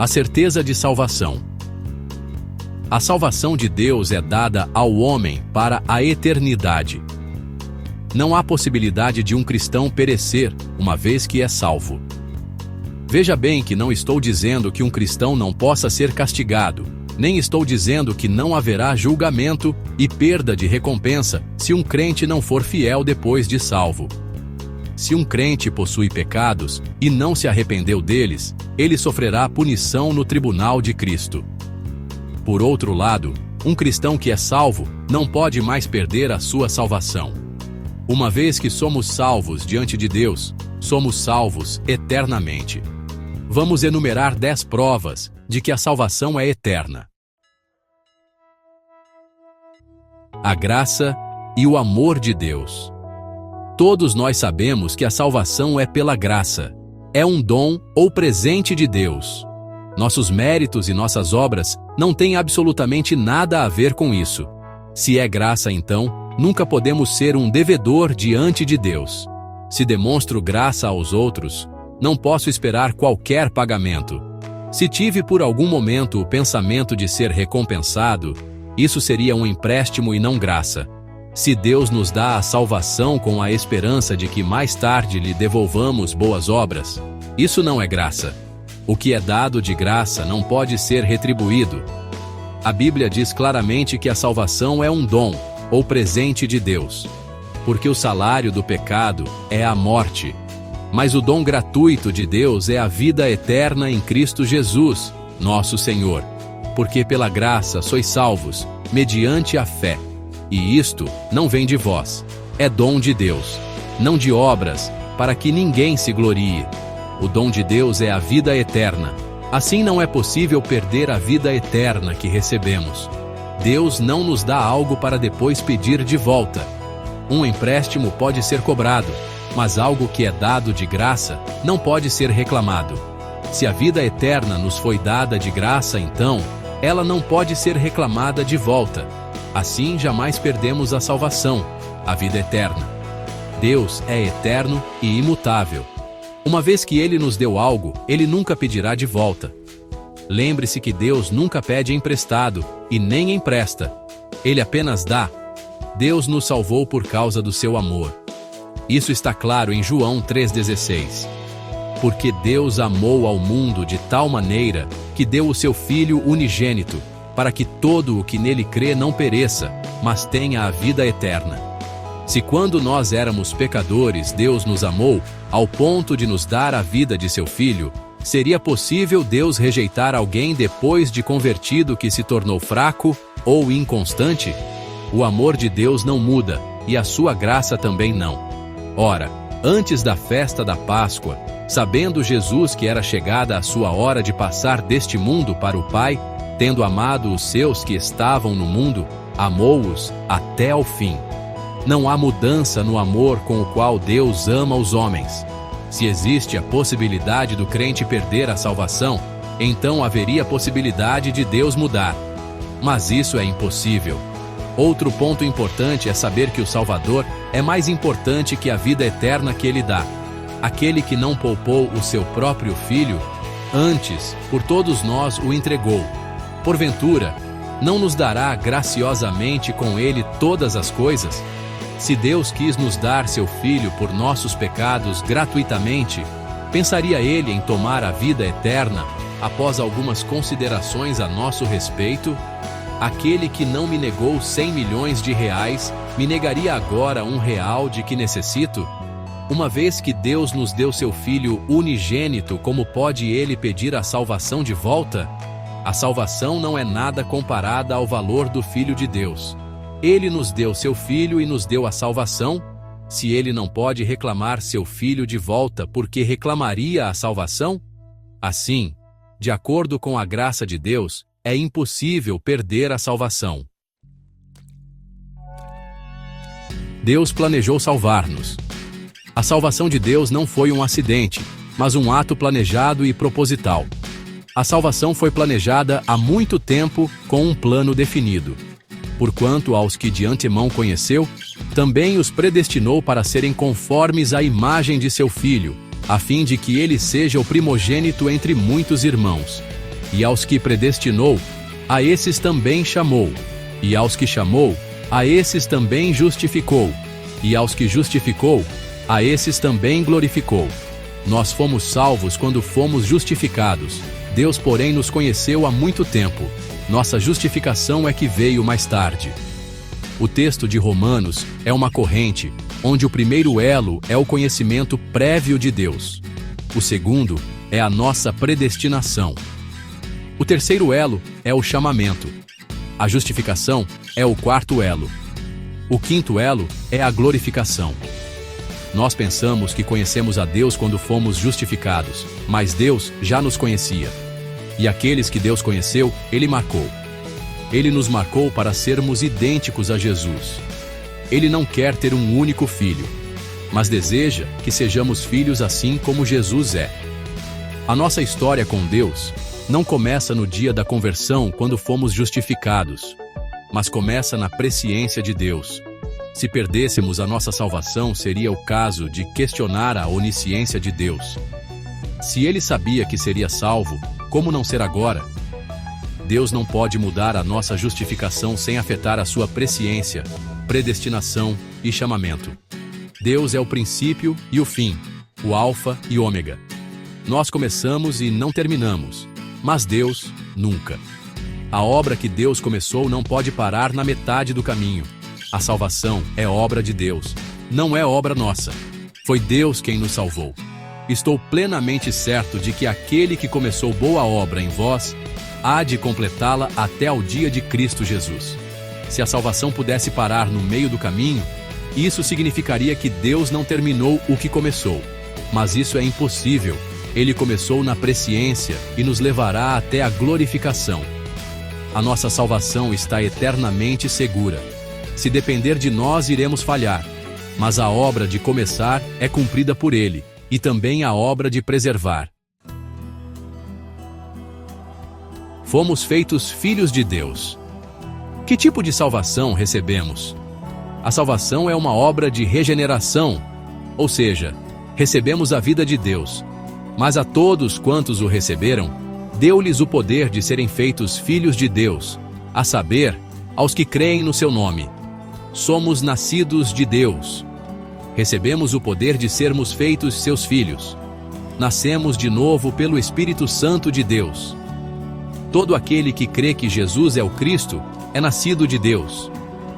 A certeza de salvação. A salvação de Deus é dada ao homem para a eternidade. Não há possibilidade de um cristão perecer, uma vez que é salvo. Veja bem que não estou dizendo que um cristão não possa ser castigado, nem estou dizendo que não haverá julgamento e perda de recompensa se um crente não for fiel depois de salvo. Se um crente possui pecados e não se arrependeu deles, ele sofrerá punição no tribunal de Cristo. Por outro lado, um cristão que é salvo não pode mais perder a sua salvação. Uma vez que somos salvos diante de Deus, somos salvos eternamente. Vamos enumerar 10 provas de que a salvação é eterna. A graça e o amor de Deus. Todos nós sabemos que a salvação é pela graça. É um dom ou presente de Deus. Nossos méritos e nossas obras não têm absolutamente nada a ver com isso. Se é graça, então, nunca podemos ser um devedor diante de Deus. Se demonstro graça aos outros, não posso esperar qualquer pagamento. Se tive por algum momento o pensamento de ser recompensado, isso seria um empréstimo e não graça. Se Deus nos dá a salvação com a esperança de que mais tarde lhe devolvamos boas obras, isso não é graça. O que é dado de graça não pode ser retribuído. A Bíblia diz claramente que a salvação é um dom, ou presente de Deus. Porque o salário do pecado é a morte. Mas o dom gratuito de Deus é a vida eterna em Cristo Jesus, nosso Senhor. Porque pela graça sois salvos, mediante a fé. E isto não vem de vós, é dom de Deus, não de obras, para que ninguém se glorie. O dom de Deus é a vida eterna. Assim não é possível perder a vida eterna que recebemos. Deus não nos dá algo para depois pedir de volta. Um empréstimo pode ser cobrado, mas algo que é dado de graça não pode ser reclamado. Se a vida eterna nos foi dada de graça, então, ela não pode ser reclamada de volta. Assim jamais perdemos a salvação, a vida eterna. Deus é eterno e imutável. Uma vez que Ele nos deu algo, Ele nunca pedirá de volta. Lembre-se que Deus nunca pede emprestado e nem empresta. Ele apenas dá. Deus nos salvou por causa do seu amor. Isso está claro em João 3,16. Porque Deus amou ao mundo de tal maneira que deu o seu Filho unigênito, para que todo o que nele crê não pereça, mas tenha a vida eterna. Se quando nós éramos pecadores Deus nos amou, ao ponto de nos dar a vida de seu Filho, seria possível Deus rejeitar alguém depois de convertido que se tornou fraco ou inconstante? O amor de Deus não muda, e a sua graça também não. Ora, antes da festa da Páscoa, sabendo Jesus que era chegada a sua hora de passar deste mundo para o Pai, tendo amado os seus que estavam no mundo, amou-os até ao fim. Não há mudança no amor com o qual Deus ama os homens. Se existe a possibilidade do crente perder a salvação, então haveria possibilidade de Deus mudar. Mas isso é impossível. Outro ponto importante é saber que o Salvador é mais importante que a vida eterna que Ele dá. Aquele que não poupou o seu próprio Filho, antes, por todos nós o entregou. Porventura, não nos dará graciosamente com Ele todas as coisas? Se Deus quis nos dar seu Filho por nossos pecados gratuitamente, pensaria Ele em tomar a vida eterna após algumas considerações a nosso respeito? Aquele que não me negou 100 milhões de reais, me negaria agora R$1 de que necessito? Uma vez que Deus nos deu seu Filho unigênito, como pode Ele pedir a salvação de volta? A salvação não é nada comparada ao valor do Filho de Deus. Ele nos deu seu Filho e nos deu a salvação. Se Ele não pode reclamar seu Filho de volta, por que reclamaria a salvação? Assim, de acordo com a graça de Deus, é impossível perder a salvação. Deus planejou salvar-nos. A salvação de Deus não foi um acidente, mas um ato planejado e proposital. A salvação foi planejada há muito tempo com um plano definido. Porquanto aos que de antemão conheceu, também os predestinou para serem conformes à imagem de seu Filho, a fim de que ele seja o primogênito entre muitos irmãos. E aos que predestinou, a esses também chamou. E aos que chamou, a esses também justificou. E aos que justificou, a esses também glorificou. Nós fomos salvos quando fomos justificados. Deus, porém, nos conheceu há muito tempo. Nossa justificação é que veio mais tarde. O texto de Romanos é uma corrente, onde o primeiro elo é o conhecimento prévio de Deus. O segundo é a nossa predestinação. O terceiro elo é o chamamento. A justificação é o quarto elo. O quinto elo é a glorificação. Nós pensamos que conhecemos a Deus quando fomos justificados, mas Deus já nos conhecia. E aqueles que Deus conheceu, Ele marcou. Ele nos marcou para sermos idênticos a Jesus. Ele não quer ter um único filho, mas deseja que sejamos filhos assim como Jesus é. A nossa história com Deus não começa no dia da conversão, quando fomos justificados, mas começa na presciência de Deus. Se perdêssemos a nossa salvação, seria o caso de questionar a onisciência de Deus. Se Ele sabia que seria salvo, como não ser agora? Deus não pode mudar a nossa justificação sem afetar a sua presciência, predestinação e chamamento. Deus é o princípio e o fim, o alfa e ômega. Nós começamos e não terminamos, mas Deus nunca. A obra que Deus começou não pode parar na metade do caminho. A salvação é obra de Deus, não é obra nossa. Foi Deus quem nos salvou. Estou plenamente certo de que aquele que começou boa obra em vós há de completá-la até ao dia de Cristo Jesus. Se a salvação pudesse parar no meio do caminho, isso significaria que Deus não terminou o que começou. Mas isso é impossível. Ele começou na presciência e nos levará até a glorificação. A nossa salvação está eternamente segura. Se depender de nós, iremos falhar. Mas a obra de começar é cumprida por Ele, e também a obra de preservar. Fomos feitos filhos de Deus. Que tipo de salvação recebemos? A salvação é uma obra de regeneração, ou seja, recebemos a vida de Deus. Mas a todos quantos o receberam, deu-lhes o poder de serem feitos filhos de Deus, a saber, aos que creem no seu nome. Somos nascidos de Deus. Recebemos o poder de sermos feitos seus filhos. Nascemos de novo pelo Espírito Santo de Deus. Todo aquele que crê que Jesus é o Cristo é nascido de Deus.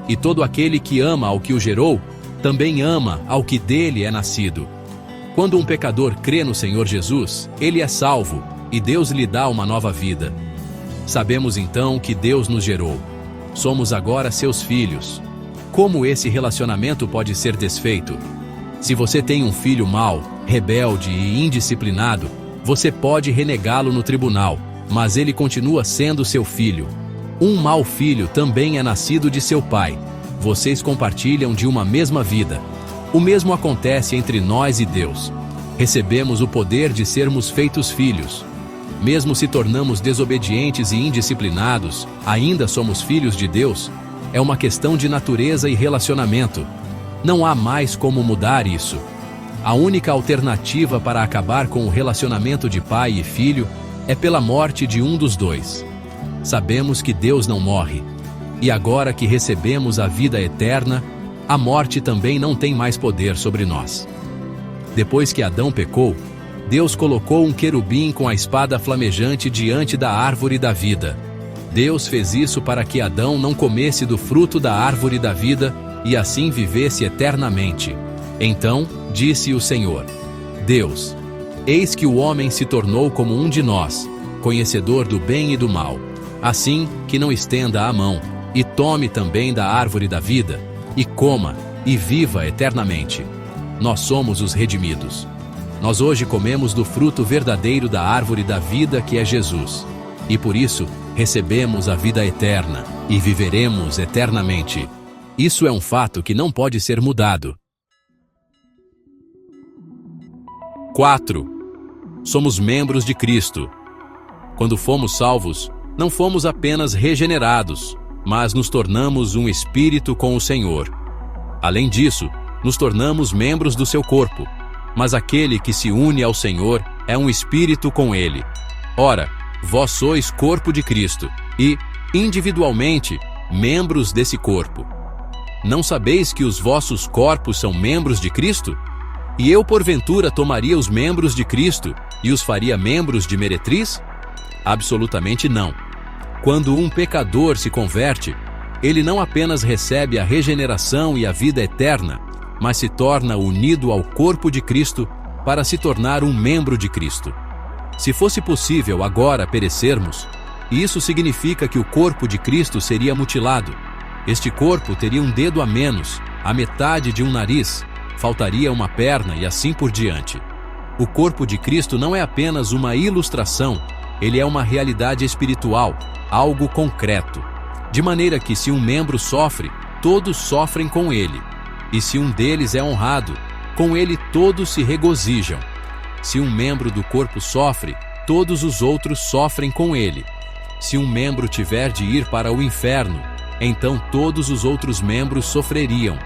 E todo aquele que ama ao que o gerou, também ama ao que dele é nascido. Quando um pecador crê no Senhor Jesus, ele é salvo, e Deus lhe dá uma nova vida. Sabemos então que Deus nos gerou. Somos agora seus filhos. Como esse relacionamento pode ser desfeito? Se você tem um filho mau, rebelde e indisciplinado, você pode renegá-lo no tribunal, mas ele continua sendo seu filho. Um mau filho também é nascido de seu pai. Vocês compartilham de uma mesma vida. O mesmo acontece entre nós e Deus. Recebemos o poder de sermos feitos filhos. Mesmo se tornamos desobedientes e indisciplinados, ainda somos filhos de Deus. É uma questão de natureza e relacionamento. Não há mais como mudar isso. A única alternativa para acabar com o relacionamento de pai e filho é pela morte de um dos dois. Sabemos que Deus não morre. E agora que recebemos a vida eterna, a morte também não tem mais poder sobre nós. Depois que Adão pecou, Deus colocou um querubim com a espada flamejante diante da árvore da vida. Deus fez isso para que Adão não comesse do fruto da árvore da vida e assim vivesse eternamente. Então, disse o Senhor, Deus, eis que o homem se tornou como um de nós, conhecedor do bem e do mal. Assim que não estenda a mão, e tome também da árvore da vida, e coma, e viva eternamente. Nós somos os redimidos. Nós hoje comemos do fruto verdadeiro da árvore da vida, que é Jesus. E por isso, recebemos a vida eterna, e viveremos eternamente. Isso é um fato que não pode ser mudado. 4. Somos membros de Cristo. Quando fomos salvos, não fomos apenas regenerados, mas nos tornamos um espírito com o Senhor. Além disso, nos tornamos membros do seu corpo. Mas aquele que se une ao Senhor é um espírito com ele. Ora, vós sois corpo de Cristo, e, individualmente, membros desse corpo. Não sabeis que os vossos corpos são membros de Cristo? E eu, porventura, tomaria os membros de Cristo e os faria membros de meretriz? Absolutamente não. Quando um pecador se converte, ele não apenas recebe a regeneração e a vida eterna, mas se torna unido ao corpo de Cristo para se tornar um membro de Cristo. Se fosse possível agora perecermos, isso significa que o corpo de Cristo seria mutilado. Este corpo teria um dedo a menos, a metade de um nariz, faltaria uma perna e assim por diante. O corpo de Cristo não é apenas uma ilustração, ele é uma realidade espiritual, algo concreto. De maneira que se um membro sofre, todos sofrem com ele. E se um deles é honrado, com ele todos se regozijam. Se um membro do corpo sofre, todos os outros sofrem com ele. Se um membro tiver de ir para o inferno, então todos os outros membros sofreriam.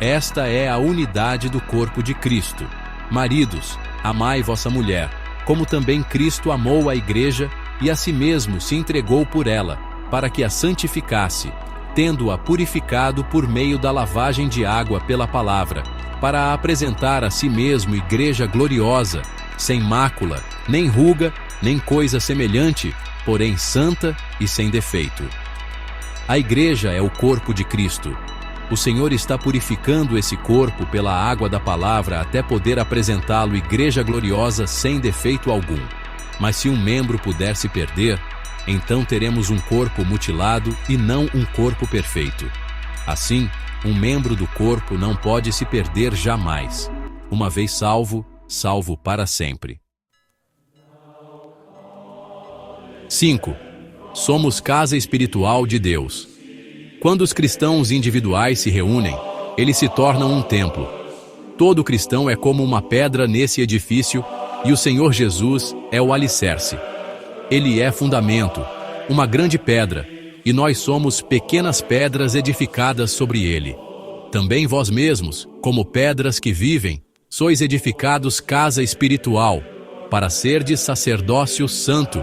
Esta é a unidade do corpo de Cristo. Maridos, amai vossa mulher, como também Cristo amou a igreja e a si mesmo se entregou por ela, para que a santificasse, tendo-a purificado por meio da lavagem de água pela palavra, para a apresentar a si mesmo igreja gloriosa, sem mácula, nem ruga, nem coisa semelhante, porém santa e sem defeito. A igreja é o corpo de Cristo. O Senhor está purificando esse corpo pela água da palavra até poder apresentá-lo igreja gloriosa sem defeito algum. Mas se um membro puder se perder, então teremos um corpo mutilado e não um corpo perfeito. Assim, um membro do corpo não pode se perder jamais. Uma vez salvo, salvo para sempre. 5. Somos casa espiritual de Deus. Quando os cristãos individuais se reúnem, eles se tornam um templo. Todo cristão é como uma pedra nesse edifício e o Senhor Jesus é o alicerce. Ele é fundamento, uma grande pedra, e nós somos pequenas pedras edificadas sobre ele. Também vós mesmos, como pedras que vivem, sois edificados casa espiritual, para serdes sacerdócio santo,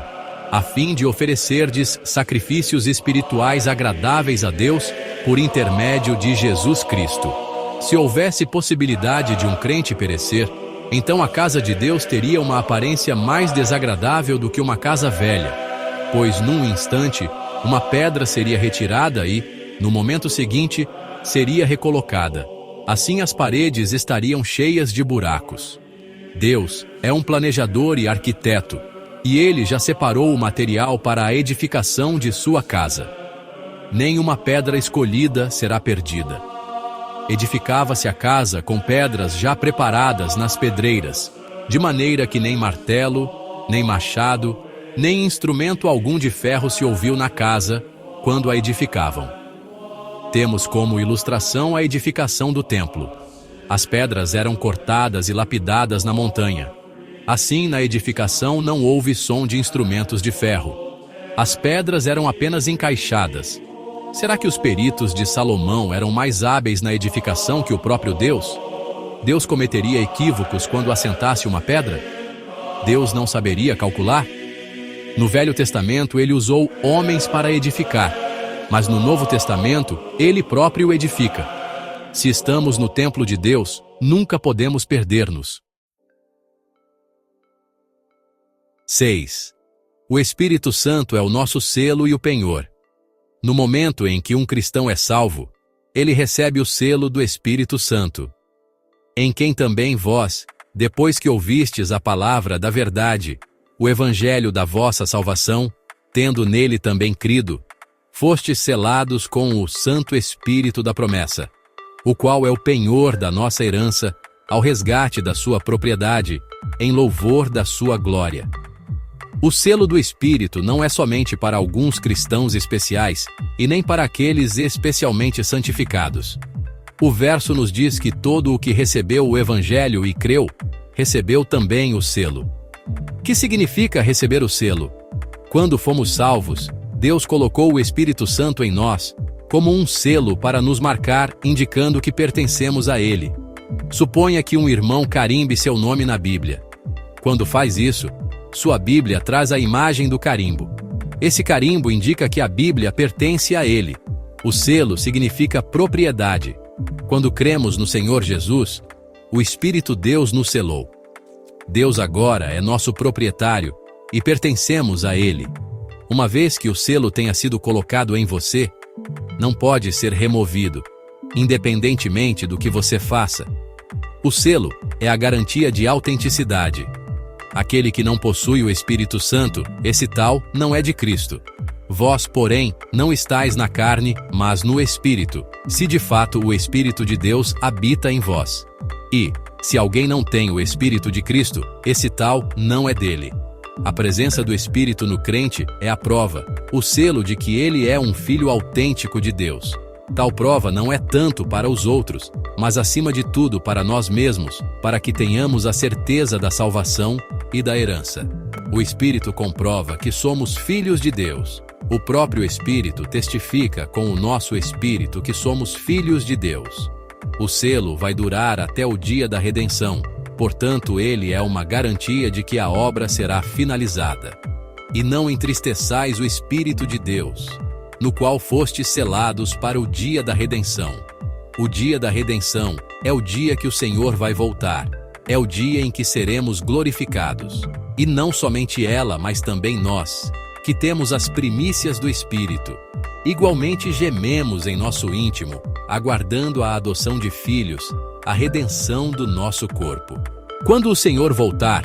a fim de oferecerdes sacrifícios espirituais agradáveis a Deus por intermédio de Jesus Cristo. Se houvesse possibilidade de um crente perecer, então a casa de Deus teria uma aparência mais desagradável do que uma casa velha, pois num instante uma pedra seria retirada e, no momento seguinte, seria recolocada. Assim as paredes estariam cheias de buracos. Deus é um planejador e arquiteto, e ele já separou o material para a edificação de sua casa. Nenhuma pedra escolhida será perdida. Edificava-se a casa com pedras já preparadas nas pedreiras, de maneira que nem martelo, nem machado, nem instrumento algum de ferro se ouviu na casa quando a edificavam. Temos como ilustração a edificação do templo. As pedras eram cortadas e lapidadas na montanha. Assim, na edificação não houve som de instrumentos de ferro. As pedras eram apenas encaixadas. Será que os peritos de Salomão eram mais hábeis na edificação que o próprio Deus? Deus cometeria equívocos quando assentasse uma pedra? Deus não saberia calcular? No Velho Testamento ele usou homens para edificar, mas no Novo Testamento ele próprio edifica. Se estamos no templo de Deus, nunca podemos perder-nos. 6. O Espírito Santo é o nosso selo e o penhor. No momento em que um cristão é salvo, ele recebe o selo do Espírito Santo, em quem também vós, depois que ouvistes a palavra da verdade, o evangelho da vossa salvação, tendo nele também crido, fostes selados com o Santo Espírito da promessa, o qual é o penhor da nossa herança, ao resgate da sua propriedade, em louvor da sua glória. O selo do Espírito não é somente para alguns cristãos especiais e nem para aqueles especialmente santificados. O verso nos diz que todo o que recebeu o Evangelho e creu, recebeu também o selo. Que significa receber o selo? Quando fomos salvos, Deus colocou o Espírito Santo em nós, como um selo para nos marcar, indicando que pertencemos a Ele. Suponha que um irmão carimbe seu nome na Bíblia. Quando faz isso, Sua Bíblia traz a imagem do carimbo. Esse carimbo indica que a Bíblia pertence a ele. O selo significa propriedade. Quando cremos no Senhor Jesus, o Espírito Deus nos selou. Deus agora é nosso proprietário e pertencemos a Ele. Uma vez que o selo tenha sido colocado em você, não pode ser removido, independentemente do que você faça. O selo é a garantia de autenticidade. Aquele que não possui o Espírito Santo, esse tal não é de Cristo. Vós, porém, não estáis na carne, mas no Espírito, se de fato o Espírito de Deus habita em vós. E, se alguém não tem o Espírito de Cristo, esse tal não é dele. A presença do Espírito no crente é a prova, o selo de que ele é um filho autêntico de Deus. Tal prova não é tanto para os outros, mas acima de tudo para nós mesmos, para que tenhamos a certeza da salvação e da herança. O Espírito comprova que somos filhos de Deus. O próprio Espírito testifica com o nosso espírito que somos filhos de Deus. O selo vai durar até o dia da redenção, portanto ele é uma garantia de que a obra será finalizada. E não entristeçais o Espírito de Deus, no qual fostes selados para o dia da redenção. O dia da redenção é o dia que o Senhor vai voltar. É o dia em que seremos glorificados. E não somente ela, mas também nós, que temos as primícias do Espírito. Igualmente gememos em nosso íntimo, aguardando a adoção de filhos, a redenção do nosso corpo. Quando o Senhor voltar,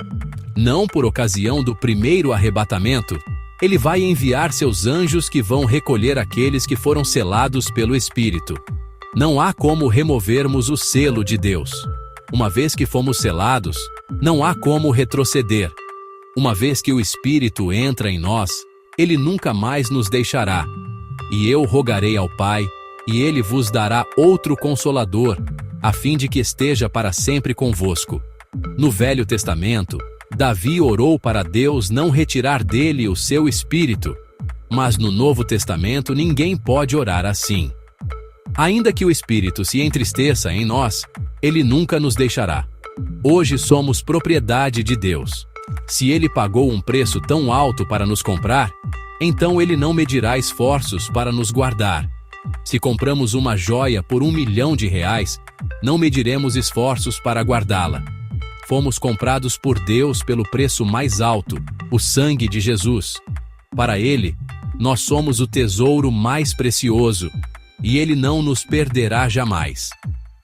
não por ocasião do primeiro arrebatamento, Ele vai enviar seus anjos que vão recolher aqueles que foram selados pelo Espírito. Não há como removermos o selo de Deus. Uma vez que fomos selados, não há como retroceder. Uma vez que o Espírito entra em nós, Ele nunca mais nos deixará. E eu rogarei ao Pai, e Ele vos dará outro Consolador, a fim de que esteja para sempre convosco. No Velho Testamento, Davi orou para Deus não retirar dele o seu Espírito, mas no Novo Testamento ninguém pode orar assim. Ainda que o Espírito se entristeça em nós, Ele nunca nos deixará. Hoje somos propriedade de Deus. Se Ele pagou um preço tão alto para nos comprar, então Ele não medirá esforços para nos guardar. Se compramos uma joia por R$1 milhão, não mediremos esforços para guardá-la. Fomos comprados por Deus pelo preço mais alto, o sangue de Jesus. Para Ele, nós somos o tesouro mais precioso, e Ele não nos perderá jamais.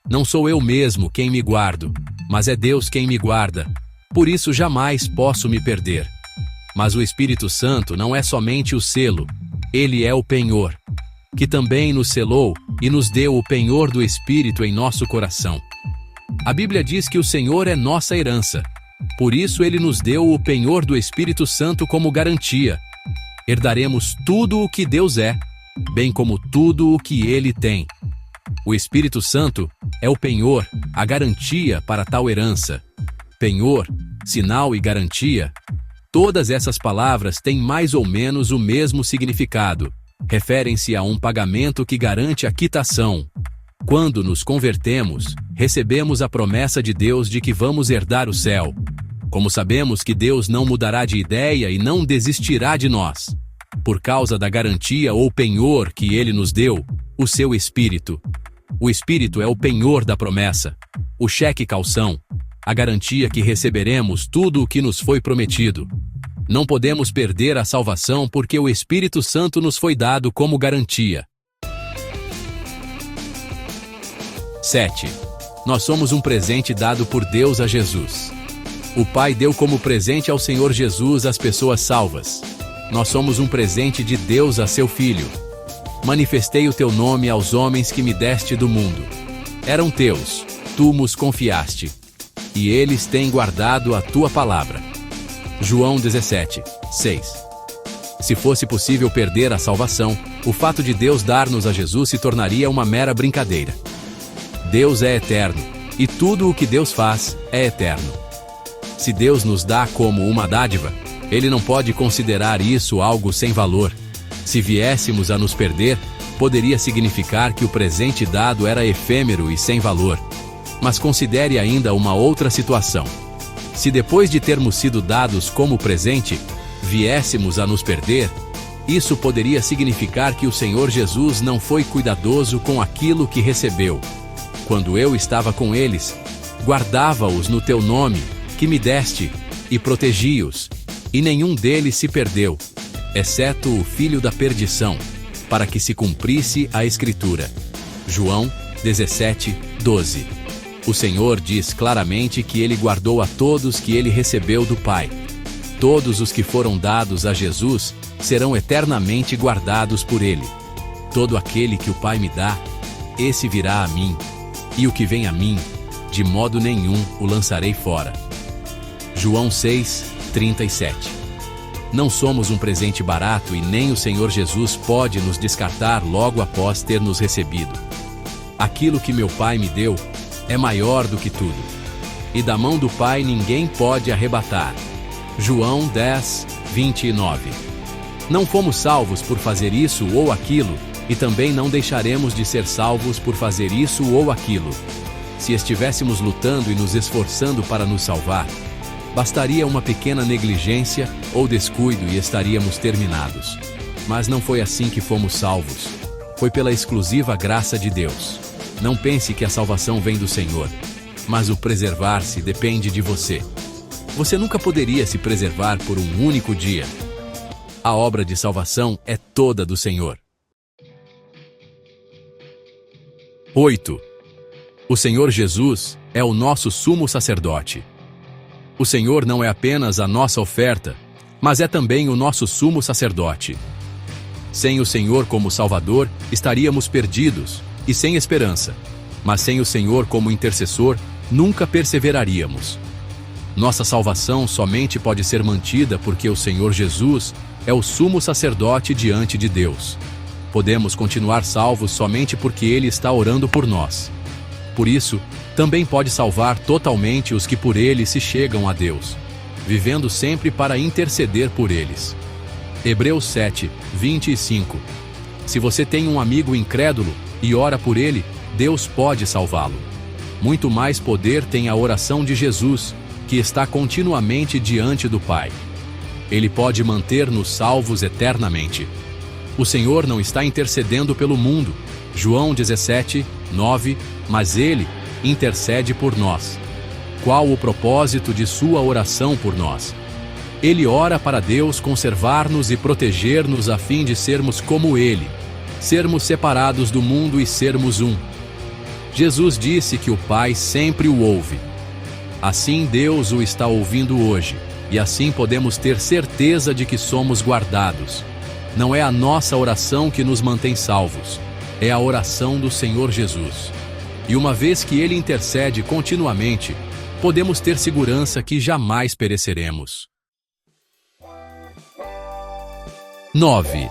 Não sou eu mesmo quem me guardo, mas é Deus quem me guarda. Por isso jamais posso me perder. Mas o Espírito Santo não é somente o selo, Ele é o penhor, que também nos selou e nos deu o penhor do Espírito em nosso coração. A Bíblia diz que o Senhor é nossa herança. Por isso Ele nos deu o penhor do Espírito Santo como garantia. Herdaremos tudo o que Deus é, bem como tudo o que Ele tem. O Espírito Santo é o penhor, a garantia para tal herança. Penhor, sinal e garantia. Todas essas palavras têm mais ou menos o mesmo significado. Referem-se a um pagamento que garante a quitação. Quando nos convertemos, recebemos a promessa de Deus de que vamos herdar o céu. Como sabemos que Deus não mudará de ideia e não desistirá de nós? Por causa da garantia ou penhor que Ele nos deu, o seu Espírito. O Espírito é o penhor da promessa, o cheque calção, a garantia que receberemos tudo o que nos foi prometido. Não podemos perder a salvação porque o Espírito Santo nos foi dado como garantia. 7. Nós somos um presente dado por Deus a Jesus. O Pai deu como presente ao Senhor Jesus as pessoas salvas. Nós somos um presente de Deus a seu Filho. Manifestei o teu nome aos homens que me deste do mundo. Eram teus, tu nos confiaste. E eles têm guardado a tua palavra. João 17, 6. Se fosse possível perder a salvação, o fato de Deus dar-nos a Jesus se tornaria uma mera brincadeira. Deus é eterno, e tudo o que Deus faz é eterno. Se Deus nos dá como uma dádiva, Ele não pode considerar isso algo sem valor. Se viéssemos a nos perder, poderia significar que o presente dado era efêmero e sem valor. Mas considere ainda uma outra situação. Se depois de termos sido dados como presente, viéssemos a nos perder, isso poderia significar que o Senhor Jesus não foi cuidadoso com aquilo que recebeu. Quando eu estava com eles, guardava-os no teu nome, que me deste, e protegi-os, e nenhum deles se perdeu, exceto o filho da perdição, para que se cumprisse a Escritura. João 17:12. O Senhor diz claramente que ele guardou a todos que ele recebeu do Pai. Todos os que foram dados a Jesus serão eternamente guardados por ele. Todo aquele que o Pai me dá, esse virá a mim, e o que vem a mim, de modo nenhum o lançarei fora. João 6:37. Não somos um presente barato e nem o Senhor Jesus pode nos descartar logo após ter nos recebido. Aquilo que meu Pai me deu é maior do que tudo, e da mão do Pai ninguém pode arrebatar. João 10:29. Não fomos salvos por fazer isso ou aquilo, e também não deixaremos de ser salvos por fazer isso ou aquilo. Se estivéssemos lutando e nos esforçando para nos salvar, bastaria uma pequena negligência ou descuido e estaríamos terminados. Mas não foi assim que fomos salvos. Foi pela exclusiva graça de Deus. Não pense que a salvação vem do Senhor, mas o preservar-se depende de você. Você nunca poderia se preservar por um único dia. A obra de salvação é toda do Senhor. 8. O Senhor Jesus é o nosso sumo sacerdote. O Senhor não é apenas a nossa oferta, mas é também o nosso sumo sacerdote. Sem o Senhor como Salvador, estaríamos perdidos e sem esperança, mas sem o Senhor como intercessor, nunca perseveraríamos. Nossa salvação somente pode ser mantida porque o Senhor Jesus é o sumo sacerdote diante de Deus. Podemos continuar salvos somente porque Ele está orando por nós. Por isso, também pode salvar totalmente os que por Ele se chegam a Deus, vivendo sempre para interceder por eles. Hebreus 7:25. Se você tem um amigo incrédulo e ora por ele, Deus pode salvá-lo. Muito mais poder tem a oração de Jesus, que está continuamente diante do Pai. Ele pode manter-nos salvos eternamente. O Senhor não está intercedendo pelo mundo. João 17:9, mas Ele intercede por nós. Qual o propósito de sua oração por nós? Ele ora para Deus conservar-nos e proteger-nos a fim de sermos como Ele, sermos separados do mundo e sermos um. Jesus disse que o Pai sempre o ouve. Assim Deus o está ouvindo hoje, e assim podemos ter certeza de que somos guardados. Não é a nossa oração que nos mantém salvos, é a oração do Senhor Jesus. E uma vez que Ele intercede continuamente, podemos ter segurança que jamais pereceremos. 9.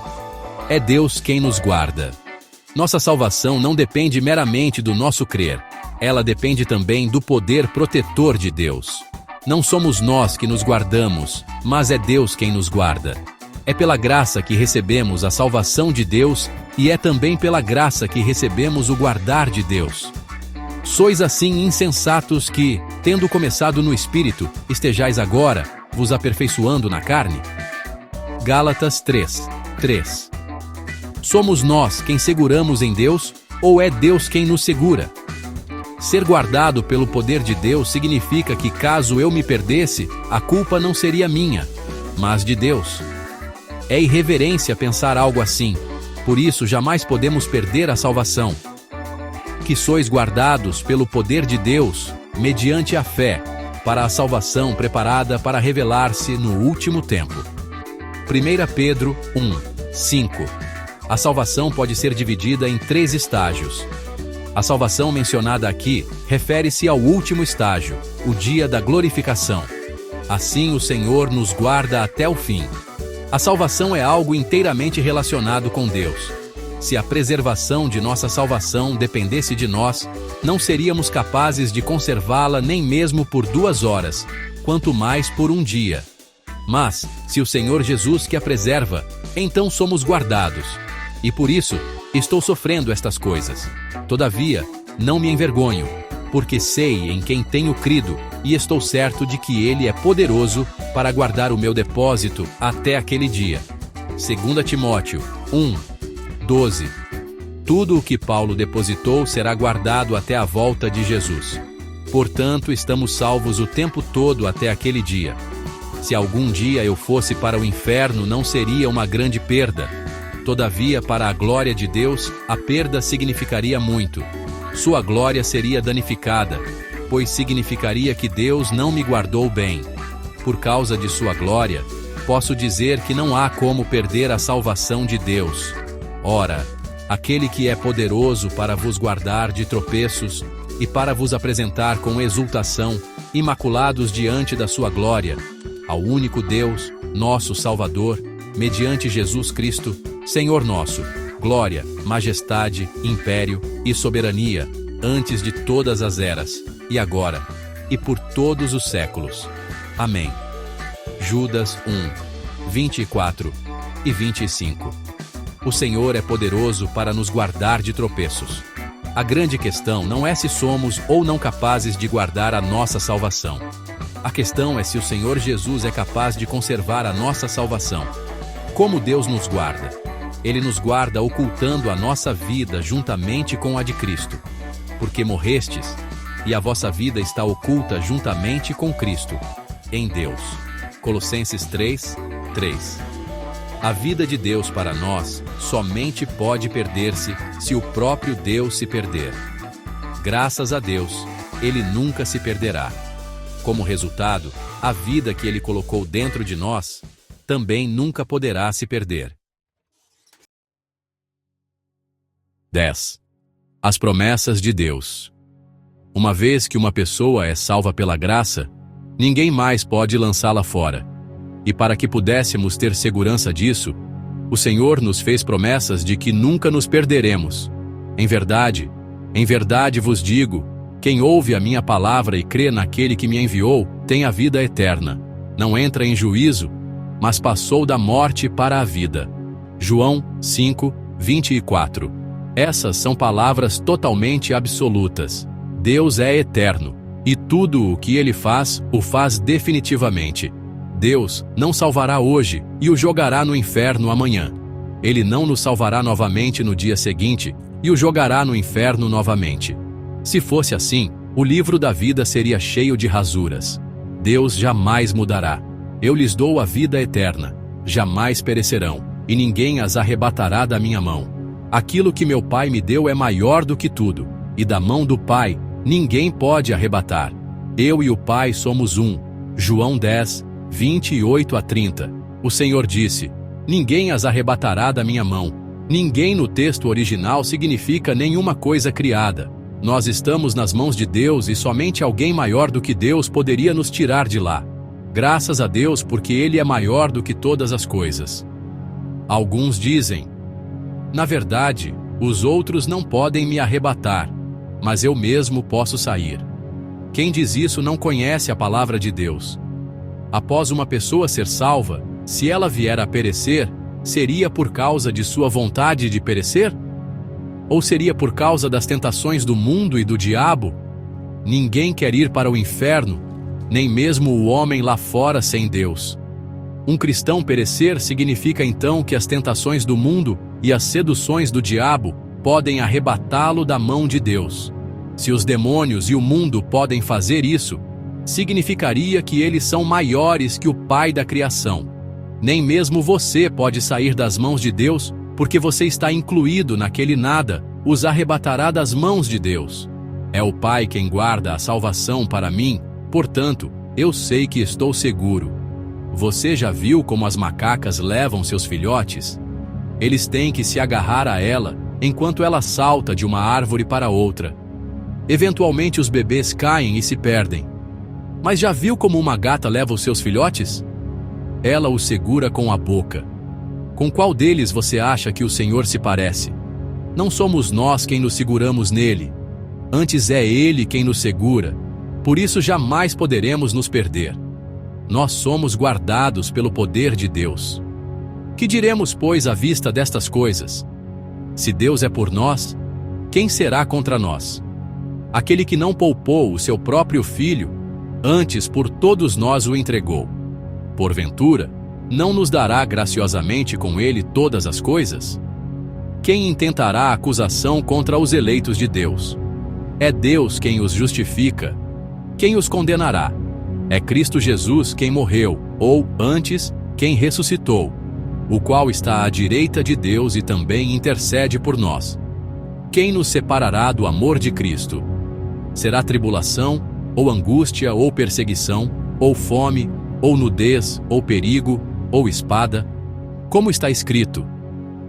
É Deus quem nos guarda. Nossa salvação não depende meramente do nosso crer. Ela depende também do poder protetor de Deus. Não somos nós que nos guardamos, mas é Deus quem nos guarda. É pela graça que recebemos a salvação de Deus e é também pela graça que recebemos o guardar de Deus. Sois assim insensatos que, tendo começado no Espírito, estejais agora vos aperfeiçoando na carne? Gálatas 3:3. Somos nós quem seguramos em Deus ou é Deus quem nos segura? Ser guardado pelo poder de Deus significa que caso eu me perdesse, a culpa não seria minha, mas de Deus. É irreverência pensar algo assim, por isso jamais podemos perder a salvação. Que sois guardados pelo poder de Deus, mediante a fé, para a salvação preparada para revelar-se no último tempo. 1 Pedro 1:5. A salvação pode ser dividida em 3 estágios. A salvação mencionada aqui refere-se ao último estágio, o dia da glorificação. Assim o Senhor nos guarda até o fim. A salvação é algo inteiramente relacionado com Deus. Se a preservação de nossa salvação dependesse de nós, não seríamos capazes de conservá-la nem mesmo por 2 horas, quanto mais por um dia. Mas, se o Senhor Jesus que a preserva, então somos guardados. E por isso, estou sofrendo estas coisas. Todavia, não me envergonho, porque sei em quem tenho crido, e estou certo de que Ele é poderoso para guardar o meu depósito até aquele dia. 2 Timóteo 1:12. Tudo o que Paulo depositou será guardado até a volta de Jesus. Portanto, estamos salvos o tempo todo até aquele dia. Se algum dia eu fosse para o inferno, não seria uma grande perda. Todavia, para a glória de Deus, a perda significaria muito. Sua glória seria danificada, pois significaria que Deus não me guardou bem. Por causa de sua glória, posso dizer que não há como perder a salvação de Deus. Ora, aquele que é poderoso para vos guardar de tropeços e para vos apresentar com exultação, imaculados diante da sua glória, ao único Deus, nosso Salvador, mediante Jesus Cristo, Senhor nosso, glória, majestade, império e soberania, antes de todas as eras, e agora, e por todos os séculos. Amém. Judas 1:24 e 25. O Senhor é poderoso para nos guardar de tropeços. A grande questão não é se somos ou não capazes de guardar a nossa salvação. A questão é se o Senhor Jesus é capaz de conservar a nossa salvação. Como Deus nos guarda? Ele nos guarda ocultando a nossa vida juntamente com a de Cristo. Porque morrestes, e a vossa vida está oculta juntamente com Cristo, em Deus. Colossenses 3:3. A vida de Deus para nós somente pode perder-se se o próprio Deus se perder. Graças a Deus, Ele nunca se perderá. Como resultado, a vida que Ele colocou dentro de nós também nunca poderá se perder. 10. As promessas de Deus. Uma vez que uma pessoa é salva pela graça, ninguém mais pode lançá-la fora. E para que pudéssemos ter segurança disso, o Senhor nos fez promessas de que nunca nos perderemos. Em verdade vos digo, quem ouve a minha palavra e crê naquele que me enviou, tem a vida eterna. Não entra em juízo, mas passou da morte para a vida. João 5:24. Essas são palavras totalmente absolutas. Deus é eterno, e tudo o que Ele faz, o faz definitivamente. Deus não salvará hoje e o jogará no inferno amanhã. Ele não nos salvará novamente no dia seguinte e o jogará no inferno novamente. Se fosse assim, o livro da vida seria cheio de rasuras. Deus jamais mudará. Eu lhes dou a vida eterna. Jamais perecerão, e ninguém as arrebatará da minha mão. Aquilo que meu Pai me deu é maior do que tudo, e da mão do Pai ninguém pode arrebatar. Eu e o Pai somos um. João 10:28-30. O Senhor disse: ninguém as arrebatará da minha mão. Ninguém no texto original significa nenhuma coisa criada. Nós estamos nas mãos de Deus e somente alguém maior do que Deus poderia nos tirar de lá. Graças a Deus, porque Ele é maior do que todas as coisas. Alguns dizem: na verdade, os outros não podem me arrebatar, mas eu mesmo posso sair. Quem diz isso não conhece a palavra de Deus. Após uma pessoa ser salva, se ela vier a perecer, seria por causa de sua vontade de perecer? Ou seria por causa das tentações do mundo e do diabo? Ninguém quer ir para o inferno, nem mesmo o homem lá fora sem Deus. Um cristão perecer significa então que as tentações do mundo e as seduções do diabo podem arrebatá-lo da mão de Deus. Se os demônios e o mundo podem fazer isso, significaria que eles são maiores que o Pai da criação. Nem mesmo você pode sair das mãos de Deus, porque você está incluído naquele nada, os arrebatará das mãos de Deus. É o Pai quem guarda a salvação para mim, portanto, eu sei que estou seguro. Você já viu como as macacas levam seus filhotes? Eles têm que se agarrar a ela, enquanto ela salta de uma árvore para outra. Eventualmente os bebês caem e se perdem. Mas já viu como uma gata leva os seus filhotes? Ela os segura com a boca. Com qual deles você acha que o Senhor se parece? Não somos nós quem nos seguramos nele. Antes é Ele quem nos segura. Por isso jamais poderemos nos perder. Nós somos guardados pelo poder de Deus. Que diremos, pois, à vista destas coisas? Se Deus é por nós, quem será contra nós? Aquele que não poupou o seu próprio filho, antes por todos nós o entregou. Porventura, não nos dará graciosamente com ele todas as coisas? Quem intentará acusação contra os eleitos de Deus? É Deus quem os justifica. Quem os condenará? É Cristo Jesus quem morreu, ou, antes, quem ressuscitou, o qual está à direita de Deus e também intercede por nós. Quem nos separará do amor de Cristo? Será tribulação, ou angústia, ou perseguição, ou fome, ou nudez, ou perigo, ou espada? Como está escrito: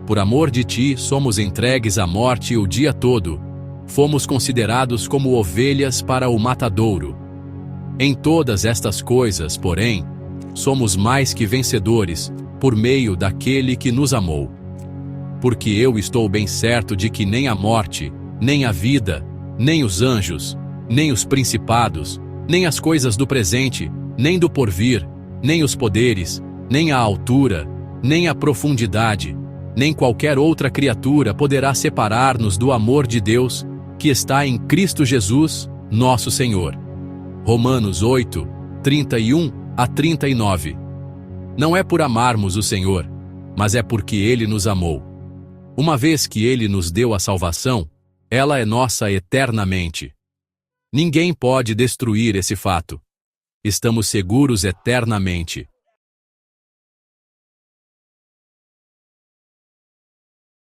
por amor de ti somos entregues à morte o dia todo, fomos considerados como ovelhas para o matadouro. Em todas estas coisas, porém, somos mais que vencedores, por meio daquele que nos amou. Porque eu estou bem certo de que nem a morte, nem a vida, nem os anjos, nem os principados, nem as coisas do presente, nem do porvir, nem os poderes, nem a altura, nem a profundidade, nem qualquer outra criatura poderá separar-nos do amor de Deus, que está em Cristo Jesus, nosso Senhor. Romanos 8, 31 a 39. Não é por amarmos o Senhor, mas é porque Ele nos amou. Uma vez que Ele nos deu a salvação, ela é nossa eternamente. Ninguém pode destruir esse fato. Estamos seguros eternamente.